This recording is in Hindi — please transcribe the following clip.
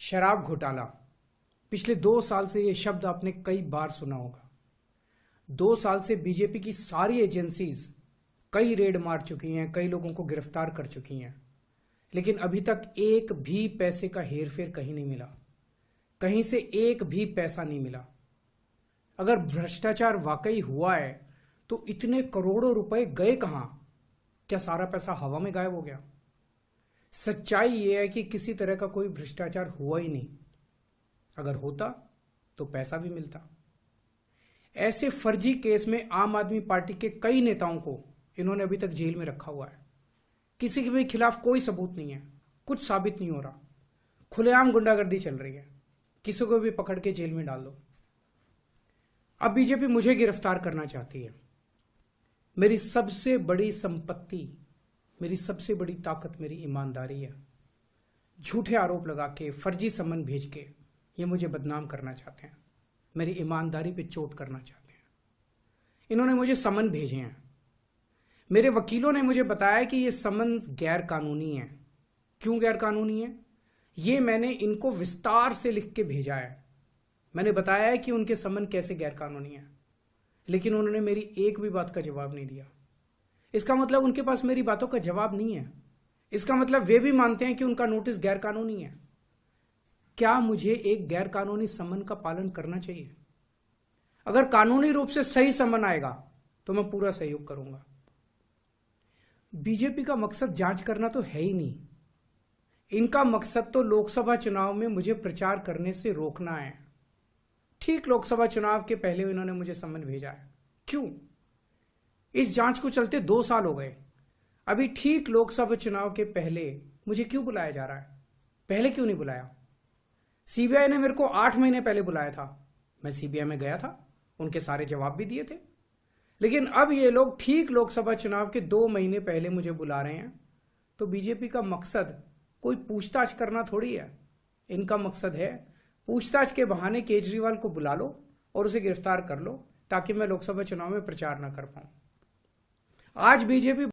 शराब घोटाला। पिछले 2 साल से यह शब्द आपने कई बार सुना होगा। 2 साल से बीजेपी की सारी एजेंसीज कई रेड मार चुकी हैं, कई लोगों को गिरफ्तार कर चुकी हैं, लेकिन अभी तक एक भी पैसे का हेरफेर कहीं नहीं मिला, कहीं से एक भी पैसा नहीं मिला। अगर भ्रष्टाचार वाकई हुआ है तो इतने करोड़ों रुपए गए कहां? क्या सारा पैसा हवा में गायब हो गया? सच्चाई यह है कि किसी तरह का कोई भ्रष्टाचार हुआ ही नहीं। अगर होता तो पैसा भी मिलता। ऐसे फर्जी केस में आम आदमी पार्टी के कई नेताओं को इन्होंने अभी तक जेल में रखा हुआ है। किसी के भी खिलाफ कोई सबूत नहीं है, कुछ साबित नहीं हो रहा, खुलेआम गुंडागर्दी चल रही है, किसी को भी पकड़ के जेल में डाल दो। अब बीजेपी मुझे गिरफ्तार करना चाहती है। मेरी सबसे बड़ी संपत्ति, मेरी सबसे बड़ी ताकत मेरी ईमानदारी है। झूठे आरोप लगा के, फर्जी समन भेज के ये मुझे बदनाम करना चाहते हैं, मेरी ईमानदारी पे चोट करना चाहते हैं। इन्होंने मुझे समन भेजे हैं। मेरे वकीलों ने मुझे बताया कि ये समन गैर कानूनी है। क्यों गैर कानूनी है? ये मैंने इनको विस्तार से लिख के भेजा है। मैंने बताया है कि उनके समन कैसे गैर कानूनी है, लेकिन उन्होंने मेरी एक भी बात का जवाब नहीं दिया। इसका मतलब उनके पास मेरी बातों का जवाब नहीं है। इसका मतलब वे भी मानते हैं कि उनका नोटिस गैर कानूनी है। क्या मुझे एक गैर कानूनी समन का पालन करना चाहिए? अगर कानूनी रूप से सही समन आएगा तो मैं पूरा सहयोग करूंगा। बीजेपी का मकसद जांच करना तो है ही नहीं। इनका मकसद तो लोकसभा चुनाव में मुझे प्रचार करने से रोकना है। ठीक लोकसभा चुनाव के पहले इन्होंने मुझे समन भेजा है। क्यों? इस जांच को चलते 2 साल हो गए। अभी ठीक लोकसभा चुनाव के पहले मुझे क्यों बुलाया जा रहा है? पहले क्यों नहीं बुलाया? सीबीआई ने मेरे को 8 महीने पहले बुलाया था। मैं सीबीआई में गया था, उनके सारे जवाब भी दिए थे। लेकिन अब ये लोग ठीक लोकसभा चुनाव के 2 महीने पहले मुझे बुला रहे हैं। तो बीजेपी का मकसद कोई पूछताछ करना थोड़ी है। इनका मकसद है पूछताछ के बहाने केजरीवाल को बुला लो और उसे गिरफ्तार कर लो, ताकि मैं लोकसभा चुनाव में प्रचार न कर पाऊं। आज बीजेपी